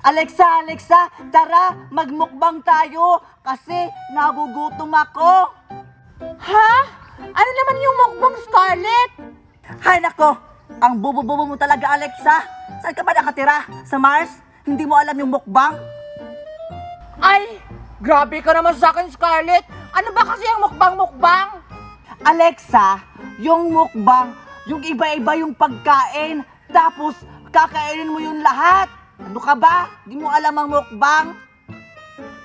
Alexa, Alexa, tara, magmukbang tayo kasi nagugutom ako. Ha? Ano naman yung mukbang, Scarlett? Hay nako, ang bubo-bubo mo talaga, Alexa. Saan ka ba nakatira? Sa Mars? Hindi mo alam yung mukbang? Ay, grabe ka naman sa akin, Scarlett. Ano ba kasi ang mukbang-mukbang? Alexa, yung mukbang, yung iba-iba yung pagkain, tapos kakainin mo yung lahat. Ano ka ba? Di mo alam ang mukbang?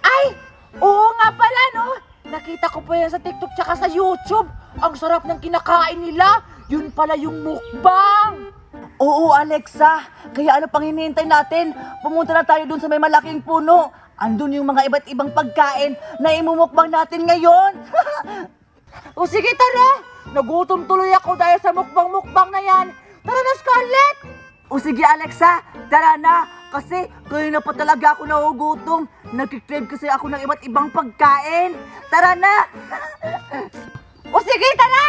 Ay, oo nga pala, no? Nakita ko pa yan sa TikTok tsaka sa YouTube. Ang sarap ng kinakain nila. Yun pala yung mukbang. Oo, Alexa. Kaya ano pang hinihintay natin? Pumunta na tayo dun sa may malaking puno. Andun yung mga iba't ibang pagkain na imumukbang natin ngayon. O sige, tara. Nagutom tuloy ako dahil sa mukbang-mukbang na yan. Tara na, Scarlett. O sige, Alexa, tara na. Kasi kanina pa talaga ako nagugutom. Nagkikrave kasi ako ng iba't ibang pagkain. Tara na! O sige, tara!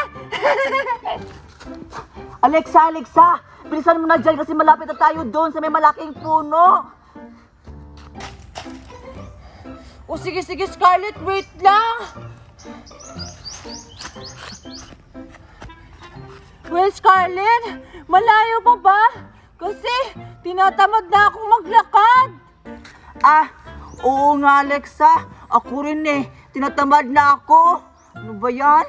Alexa, Alexa, bilisan mo na dyan kasi malapit na tayo doon sa may malaking puno. O sige, Scarlett, wait lang. Well, Scarlett, malayo pa ba? Kasi tinatamad na akong maglakad. Ah, oo nga, Alexa. Ako rin eh. Tinatamad na ako. Ano ba yan?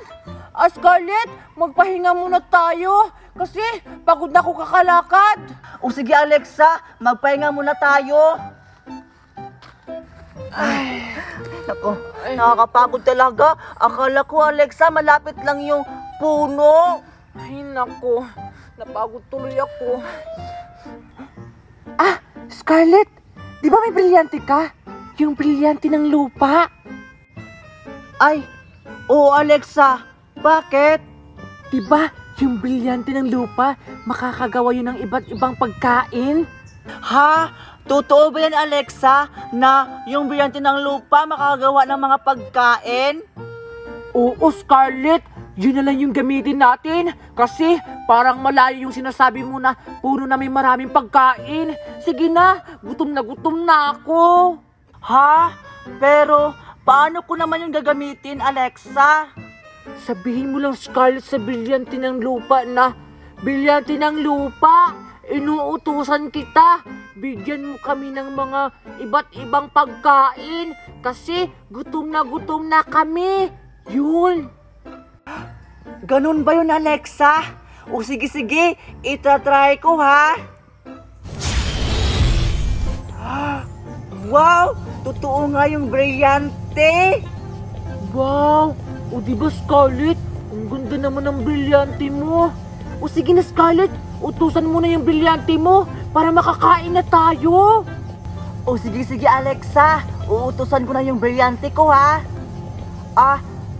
Scarlett, magpahinga muna tayo. Kasi pagod na ako kakalakad. O sige, Alexa, magpahinga muna tayo. Ay, nako, nakakapagod talaga. Akala ko, Alexa, malapit lang yung puno. Ay, nako. Napagod tuloy ako. Scarlett, di ba may brilyante ka? Yung brilyante ng lupa? Ay, oo, Alexa. Bakit? Di ba yung brilyante ng lupa, makakagawa yun ng iba't ibang pagkain? Ha? Totoo ba yan, Alexa, na yung brilyante ng lupa makakagawa ng mga pagkain? Oo, Scarlett. Yun na lang yung gamitin natin. Kasi parang malayo yung sinasabi mo na puno na may maraming pagkain. Sige na, gutom na ako. Ha? Pero paano ko naman yung gagamitin, Alexa? Sabihin mo lang, Scarlett, sa brilyante ng lupa na, brilyante ng lupa, inuutusan kita. Bigyan mo kami ng mga iba't ibang pagkain kasi gutom na kami. Yun. Ganun ba yun, Alexa? O sige, itatry ko, ha? Wow! Totoo nga yung brilyante! Wow! O diba, Scarlett? Ang ganda naman ng brilyante mo. O sige na, Scarlett, utusan mo na yung brilyante mo para makakain na tayo. O sige, Alexa. Uutusan ko na yung brilyante ko, ha?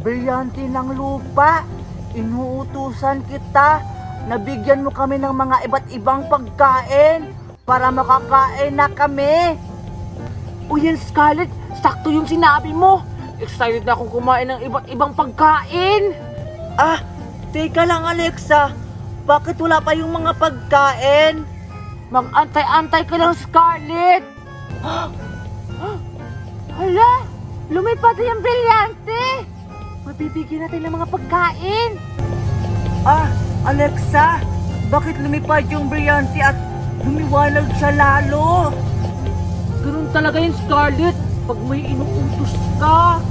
Brilyante ng lupa. Inuutusan kita na bigyan mo kami ng mga iba't ibang pagkain para makakain na kami. O yan, Scarlett, sakto yung sinabi mo. Excited na akong kumain ng iba't ibang pagkain. Teka lang, Alexa. Bakit wala pa yung mga pagkain? Mag-antay-antay ka lang, Scarlett. Hala, lumipad na yung brilyante. Mabibigyan natin ng mga pagkain. Alexa, bakit lumipad yung brilyante at lumiwanag siya lalo? Ganun talaga yung Scarlett pag may inuutos ka.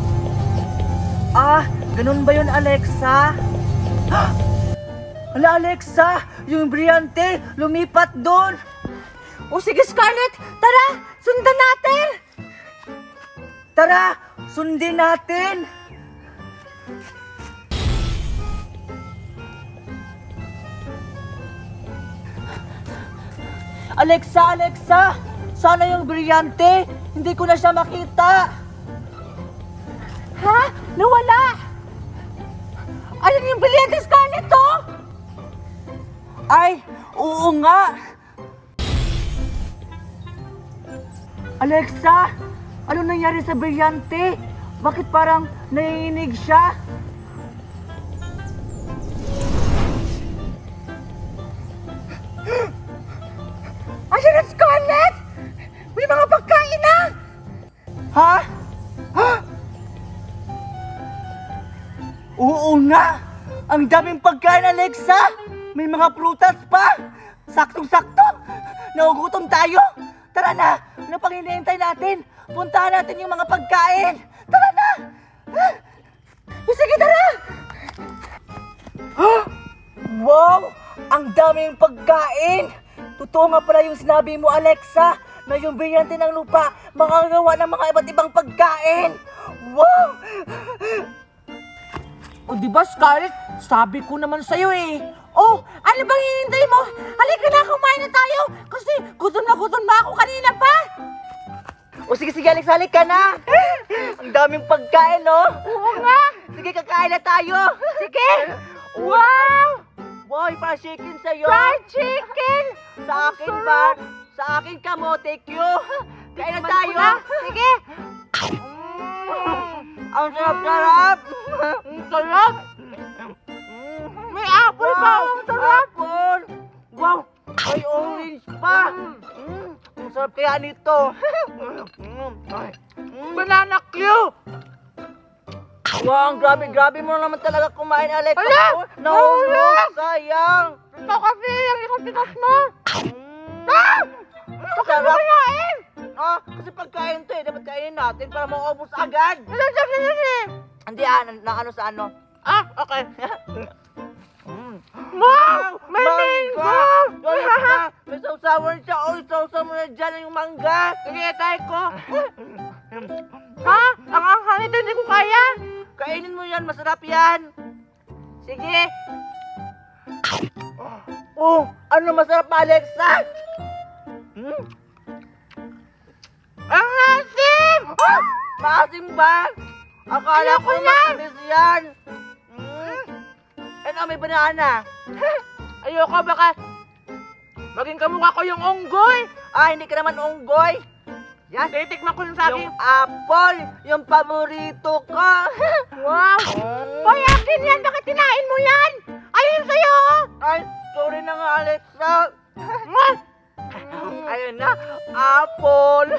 Ganun ba yun, Alexa? Hala, Alexa, yung brilyante lumipat doon. O sige, Scarlett, tara, sundan natin. Tara, sundin natin. Alexa, sana yung brilyante, hindi ko na siya makita. Ha? Nawala? Ayun yung brilyante, Scarlett, oh! Ay, oo nga. Alexa, ano nangyari sa brilyante? Bakit parang nanginginig siya? Ayan na, Scarlett! May mga pagkain na! Ha? Ha? Oo nga! Ang daming pagkain, Alexa! May mga prutas pa! Saktong-sakto! Naugutom tayo! Tara na! Ano pang hinihintay natin? Puntahan natin yung mga pagkain! Tara na! Sige, tara! Wow! Ang daming pagkain! Totoo nga pala yung sinabi mo, Alexa, na yung brilyante ng lupa makagawa ng mga iba't ibang pagkain! Wow! O diba, Scarlett? Sabi ko naman sa'yo eh. Oh, ano bang hinintay mo? Halika na, kumain na tayo. Kasi gutom na ako kanina pa. O sige, Alex, halik ka na! Ang daming pagkain, no? Oo nga. Sige, kakain na tayo! Sige. Wow! Wow, para chicken sa'yo! Fried chicken! Sa akin ba? Sa akin ka mo, take you! Kain na tayo! Sige. Ang sarap-sarap! Ang sarap. May apple pa. Ang sarap. Apple! Wow! May orange pa! Ang sarap kaya nito! Banana Q. Wow, ang grabe mo naman talaga kumain, Alex. Ala! Nahulog! Sayang! Ito kasi yung ikot-ikot mo. Sarap! Kasi pagkain to eh. Dapat kainin natin para maubos agad. Hindi na ano sa ano. Okay. Wow! May mango! May sausawan siya. Sausaw mo na dyan yung mangga. Sige, tayo ko. Ha? Ang anghang ito, hindi ko kaya. Kainin mo yan. Masarap yan. Sige. Oh, ano masarap pa, Alexa? Ang asim! Maasim ba? Akala Ayoko ko na. matamis yan. Ano, may banana. Ayoko, baka maging kamukha ko yung unggoy. Hindi ka naman unggoy. Yan. Titikman ko yung sa akin. Yung apple. Yung paborito ko. Wow! Hoy, akin yan! Bakit tinain mo yan? Ayun sa'yo! Ay, sorry na nga, Alexa. Ayun na, apple.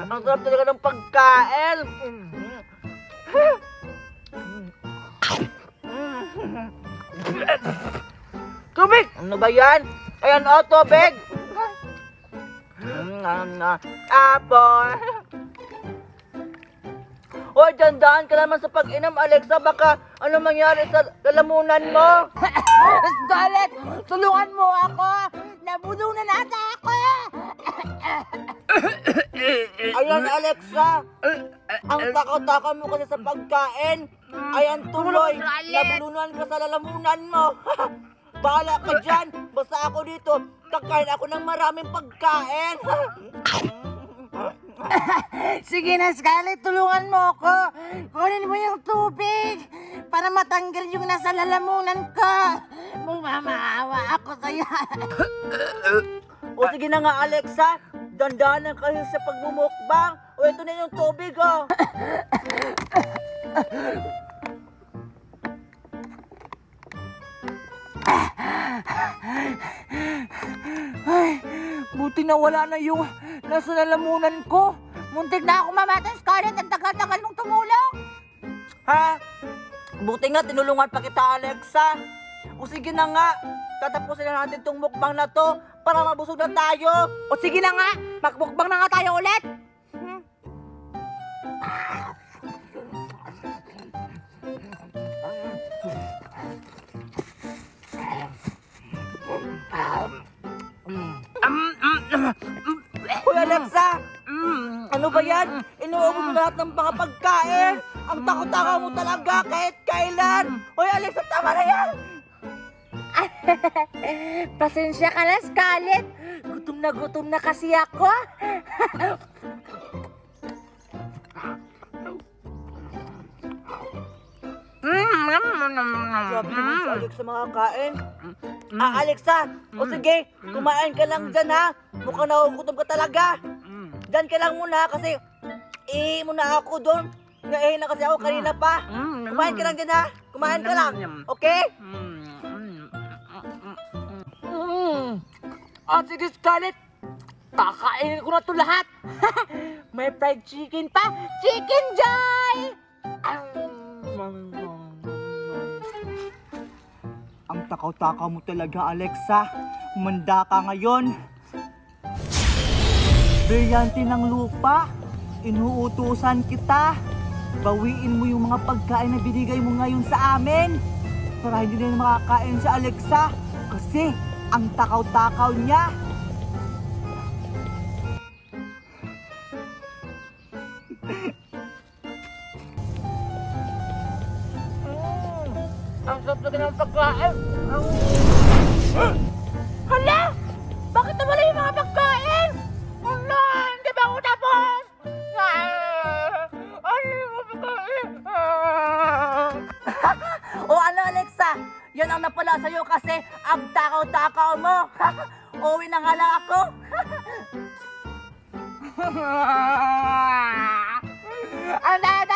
Ang sarap talaga ng pagkain. Tubig! Ano ba yan? Ayan, tubig. Apple. Hoy, dandahan ka naman sa pag-inom, Alexa. Baka ano mangyari sa lalamunan mo? Scarlett! Tulungan mo ako! Nabulong na nata ako! Ayan, Alexa. Ang takot-takot mo kasi sa pagkain. Ayan, tuloy. Nabulunan ka sa lalamunan mo. Bahala ka dyan. Basta ako dito. Kakain ako ng maraming pagkain. Sige na, Scarlett, tulungan mo ako. Kunin mo yung tubig para matanggal yung nasa lalamunan ko. Mamaawa ako sa'yo. O sige na nga, Alexa. Dandahan kayo sa pagmumukbang. O ito na yung tubig, oh. Ay, buti na wala na yung nasa lalamunan ko. Muntik na ako mamatay, Scarlett. Ang tagal-tagal mong tumulong. Ha? Buti nga, tinulungan pa kita, Alexa. O sige na nga, tatapusin na natin tong mukbang na to para mabusog na tayo. O sige na nga, magmukbang na nga tayo ulit. Hoy, Alexa! Ano ba yan? Inuubos mo lahat ng mga pagkain. Ang takot-takot mo talaga kahit kailan. Hoy, Alexa, tama na yan! Pasensya ka na, Scarlett. Gutom na kasi ako. Grabe naman si Alexa makakain. Alexa, o sige, kumain ka lang dyan ha. Mukhang nagugutom ka talaga. Dyan ka lang muna kasi muna ako doon. Naihin na kasi ako kanina pa. Kumain ka lang dyan ha. Kumain ka lang. Okay? Sige, Scarlett. Kakainin ko na to lahat. May fried chicken pa. Chicken Joy! Ang takaw-takaw mo talaga, Alexa. Umanda ka ngayon. Brilyante ng lupa. Inuutusan kita. Bawiin mo yung mga pagkain na binigay mo ngayon sa amin. Para hindi na makakain si Alexa. Kasi ang takaw-takaw niya. Ang sarap na ng pagkain. Hala! Bakit nawala yung mga pagkain? Hala! Hindi ba ako tapos? Ano yung mga pagkain? O ano, Alexa? Yan ang napala sa'yo kasi ang takaw-takaw mo. Uwi na nga lang ako. Ang dada!